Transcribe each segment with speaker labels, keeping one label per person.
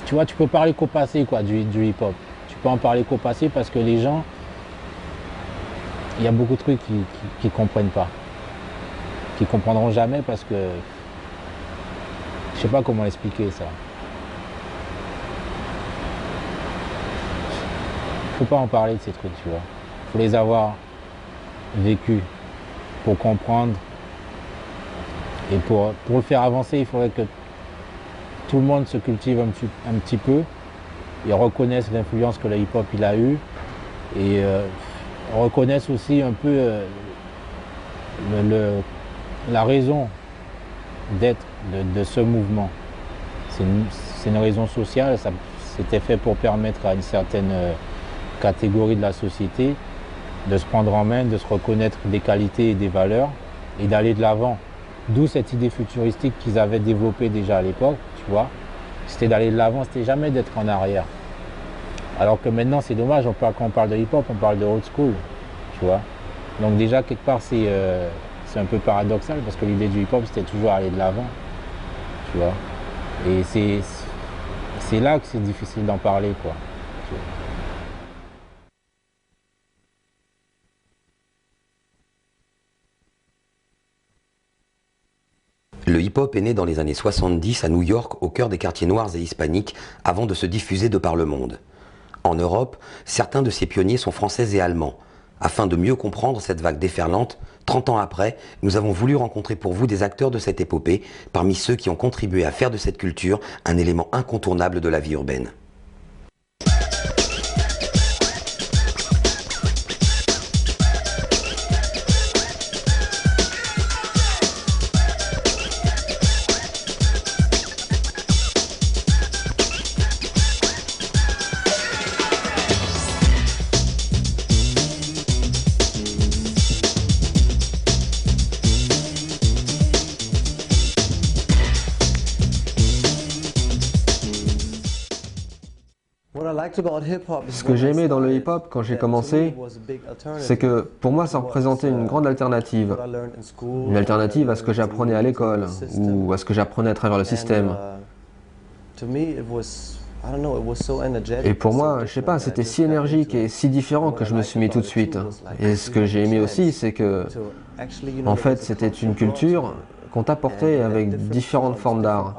Speaker 1: tu vois, tu peux parler qu'au passé, quoi, du hip-hop. Tu peux en parler qu'au passé parce que les gens, il y a beaucoup de trucs qui comprennent pas. Qui comprendront jamais parce que je sais pas comment expliquer ça. Faut pas en parler de ces trucs, tu vois. Faut les avoir vécus pour comprendre. Et pour le faire avancer, il faudrait que tout le monde se cultive un petit peu et reconnaisse l'influence que le hip-hop il a eue et reconnaisse aussi un peu la raison d'être de ce mouvement. C'est une raison sociale, c'était fait pour permettre à une certaine catégorie de la société de se prendre en main, de se reconnaître des qualités et des valeurs et d'aller de l'avant. D'où cette idée futuristique qu'ils avaient développée déjà à l'époque, tu vois. C'était d'aller de l'avant, c'était jamais d'être en arrière. Alors que maintenant, c'est dommage, quand on parle de hip-hop, on parle de old school, tu vois. Donc déjà, quelque part, c'est un peu paradoxal parce que l'idée du hip-hop, c'était toujours aller de l'avant, tu vois. Et c'est là que c'est difficile d'en parler, quoi.
Speaker 2: Le hip-hop est né dans les années 70 à New York, au cœur des quartiers noirs et hispaniques, avant de se diffuser de par le monde. En Europe, certains de ses pionniers sont français et allemands. Afin de mieux comprendre cette vague déferlante, 30 ans après, nous avons voulu rencontrer pour vous des acteurs de cette épopée, parmi ceux qui ont contribué à faire de cette culture un élément incontournable de la vie urbaine.
Speaker 3: Ce que j'ai aimé dans le hip-hop quand j'ai commencé, c'est que pour moi ça représentait une grande alternative. Une alternative à ce que j'apprenais à l'école ou à ce que j'apprenais à travers le système. Et pour moi, je sais pas, c'était si énergique et si différent que je me suis mis tout de suite. Et ce que j'ai aimé aussi, c'est que, en fait, c'était une culture qu'on t'apportait avec différentes formes d'art.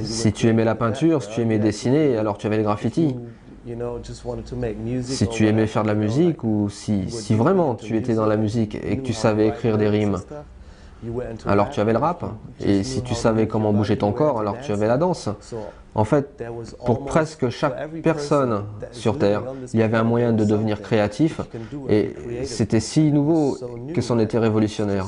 Speaker 3: Si tu aimais la peinture, si tu aimais dessiner, alors tu avais le graffiti. Si tu aimais faire de la musique ou si vraiment tu étais dans la musique et que tu savais écrire des rimes, alors tu avais le rap. Et si tu savais comment bouger ton corps, alors tu avais la danse. En fait, pour presque chaque personne sur Terre, il y avait un moyen de devenir créatif et c'était si nouveau que c'en était révolutionnaire.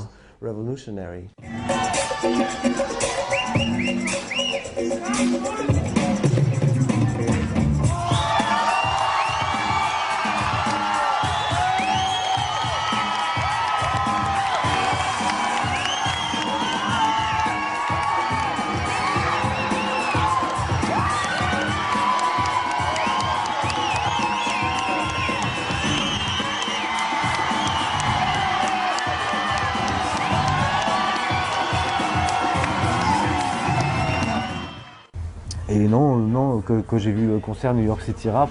Speaker 4: Et non, que j'ai vu le concert New York City Rap,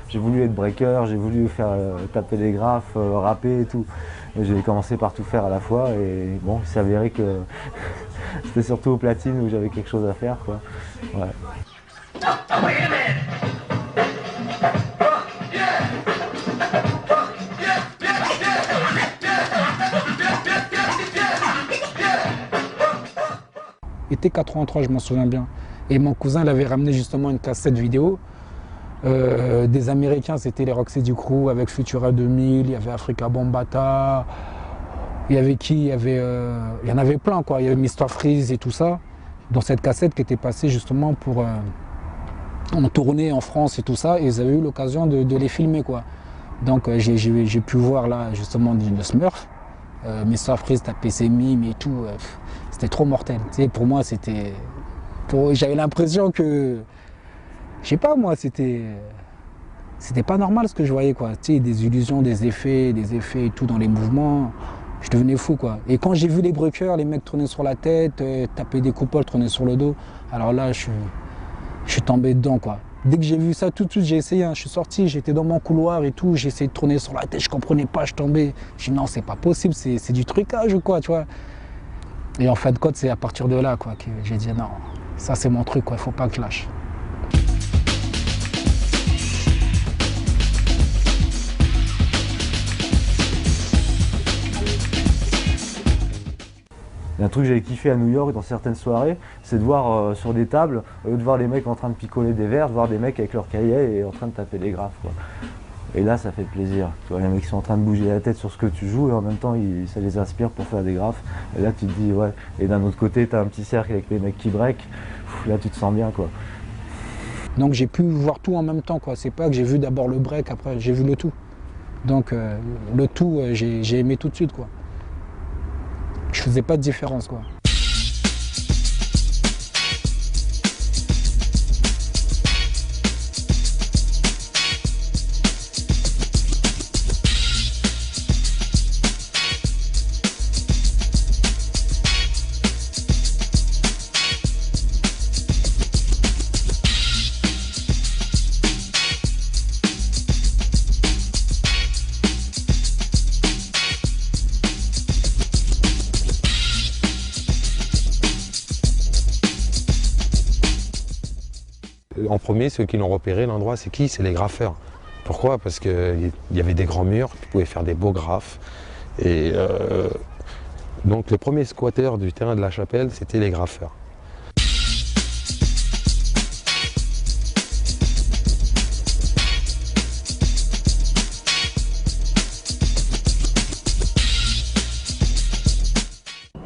Speaker 4: j'ai voulu être breaker, j'ai voulu faire taper des graphes, rapper et tout. J'ai commencé par tout faire à la fois et bon, il s'est avéré que c'était surtout au platine où j'avais quelque chose à faire, quoi. Ouais.
Speaker 5: Été 83, je m'en souviens bien. Et mon cousin, il avait ramené justement une cassette vidéo des Américains, c'était les Roxy du Crew avec Futura 2000, il y avait Africa Bambaataa, il y avait qui? Il y en avait plein, quoi. Il y avait Mr Freeze et tout ça, dans cette cassette qui était passée justement pour en tournée en France et tout ça, et ils avaient eu l'occasion de les filmer, quoi. Donc j'ai pu voir là justement le Smurf, Mr Freeze taper ses mimes et tout, c'était trop mortel. Tu sais, pour moi, c'était... J'avais l'impression que, je sais pas moi, c'était pas normal ce que je voyais, quoi. Tu sais, des illusions, des effets et tout dans les mouvements. Je devenais fou, quoi. Et quand j'ai vu les breakers, les mecs tourner sur la tête, taper des coupoles, tourner sur le dos, alors là, je suis tombé dedans, quoi. Dès que j'ai vu ça, tout de suite, j'ai essayé. Je suis sorti, j'étais dans mon couloir et tout. J'ai essayé de tourner sur la tête, je comprenais pas, je tombais. Je dis non, c'est pas possible, c'est du trucage ou quoi, tu vois. Et en fin de compte, c'est à partir de là, quoi, que j'ai dit non, ça c'est mon truc, quoi, il faut pas que je lâche.
Speaker 4: Il y a un truc que j'avais kiffé à New York dans certaines soirées, c'est de voir sur des tables, au lieu de voir des mecs en train de picoler des verres, de voir des mecs avec leur cahier et en train de taper des graphes, quoi. Et là, ça fait plaisir. Tu vois, les mecs qui sont en train de bouger la tête sur ce que tu joues et en même temps, ça les inspire pour faire des graphes. Et là, tu te dis, ouais. Et d'un autre côté, tu as un petit cercle avec les mecs qui break. Là, tu te sens bien, quoi.
Speaker 5: Donc j'ai pu voir tout en même temps, quoi. C'est pas que j'ai vu d'abord le break, après j'ai vu le tout. Donc le tout, j'ai aimé tout de suite, quoi. Je faisais pas de différence, quoi.
Speaker 6: En premier, ceux qui l'ont repéré, l'endroit, c'est qui? C'est les graffeurs. Pourquoi? Parce qu'il y avait des grands murs, tu pouvais faire des beaux graphes. Et donc le premier squatteur du terrain de la Chapelle, c'était les graffeurs.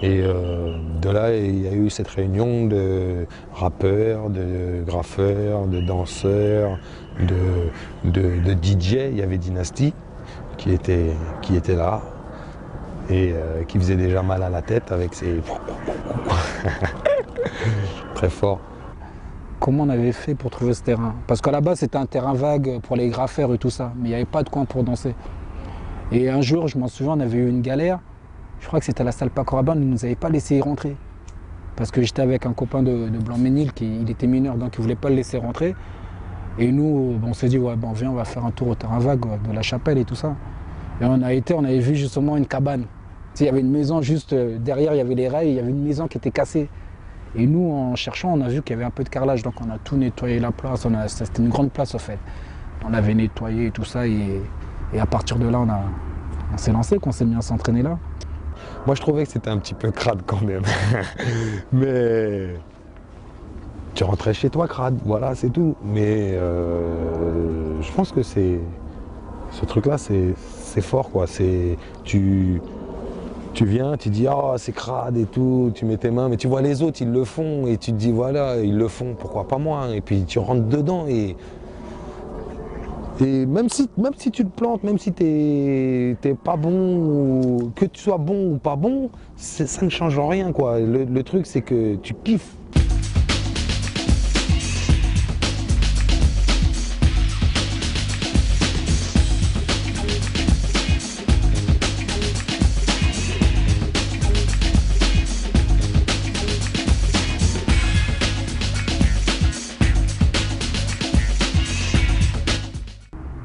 Speaker 6: Et de là, il y a eu cette réunion de rappeurs, de graffeurs, de danseurs, de DJ. Il y avait Dynasty qui était là et qui faisait déjà mal à la tête avec ses... Très fort.
Speaker 5: Comment on avait fait pour trouver ce terrain? Parce qu'à la base, c'était un terrain vague pour les graffeurs et tout ça, mais il n'y avait pas de coin pour danser. Et un jour, je m'en souviens, on avait eu une galère. Je crois que c'était à la salle Paco Rabanne, ils ne nous avaient pas laissé y rentrer. Parce que j'étais avec un copain de Blanc-Ménil, il était mineur, donc il ne voulait pas le laisser rentrer. Et nous, on s'est dit, ouais, bon, viens, on va faire un tour au terrain vague de la Chapelle et tout ça. Et on avait vu justement une cabane. Tu sais, il y avait une maison juste derrière, il y avait les rails, il y avait une maison qui était cassée. Et nous, en cherchant, on a vu qu'il y avait un peu de carrelage, donc on a tout nettoyé la place. C'était une grande place, au fait. On l'avait nettoyé et tout ça, et à partir de là, on s'est lancé, qu'on s'est mis à s'entraîner là.
Speaker 6: Moi, je trouvais que c'était un petit peu crade quand même. Mais tu rentrais chez toi crade, voilà, c'est tout. Mais je pense que ce truc-là, c'est fort, quoi. Tu viens, tu dis, ah, c'est crade et tout, tu mets tes mains, mais tu vois les autres, ils le font, et tu te dis, voilà, ils le font, pourquoi pas moi? Et puis tu rentres dedans, et même si tu te plantes, même si t'es pas bon, ou que tu sois bon ou pas bon, ça ne change rien, quoi. Le truc, c'est que tu kiffes.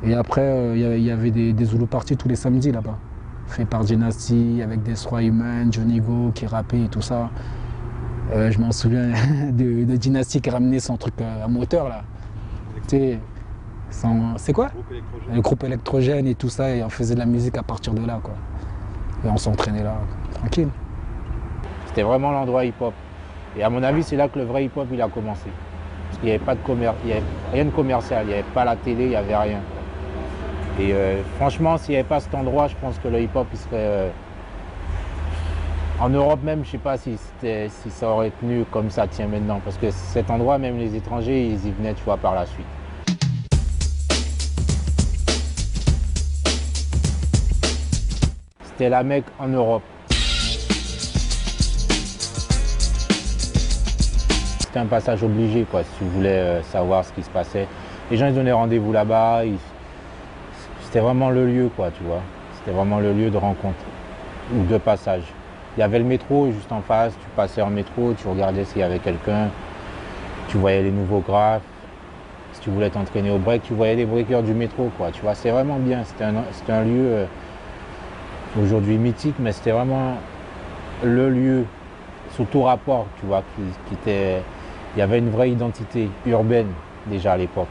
Speaker 5: Et après, il y avait des Zulu parties tous les samedis là-bas. Fait par Dynasty, avec des Sroy Human, Johnny Go qui rappait et tout ça. Je m'en souviens de Dynasty qui ramenait son truc à moteur là. Tu sais, c'est quoi? Le groupe électrogène et tout ça, et on faisait de la musique à partir de là, quoi. Et on s'entraînait là, tranquille.
Speaker 1: C'était vraiment l'endroit hip-hop. Et à mon avis, c'est là que le vrai hip-hop il a commencé. Parce qu'il n'y avait pas de il y avait rien de commercial, il n'y avait pas la télé, il n'y avait rien. Et franchement, s'il n'y avait pas cet endroit, je pense que le hip-hop il serait... En Europe même, je ne sais pas si ça aurait tenu comme ça tient maintenant. Parce que cet endroit, même les étrangers, ils y venaient, tu vois, par la suite. C'était la Mecque en Europe. C'était un passage obligé, quoi, si tu voulais savoir ce qui se passait. Les gens, ils donnaient rendez-vous là-bas. C'était vraiment le lieu, quoi, tu vois. C'était vraiment le lieu de rencontre. ou de passage. Il y avait le métro juste en face, tu passais en métro, tu regardais s'il y avait quelqu'un, tu voyais les nouveaux graphes. Si tu voulais t'entraîner au break, tu voyais les breakers du métro, quoi. Tu vois, c'est vraiment bien. C'était un lieu aujourd'hui mythique, mais c'était vraiment le lieu, sous tout rapport, tu vois, il y avait une vraie identité urbaine déjà à l'époque.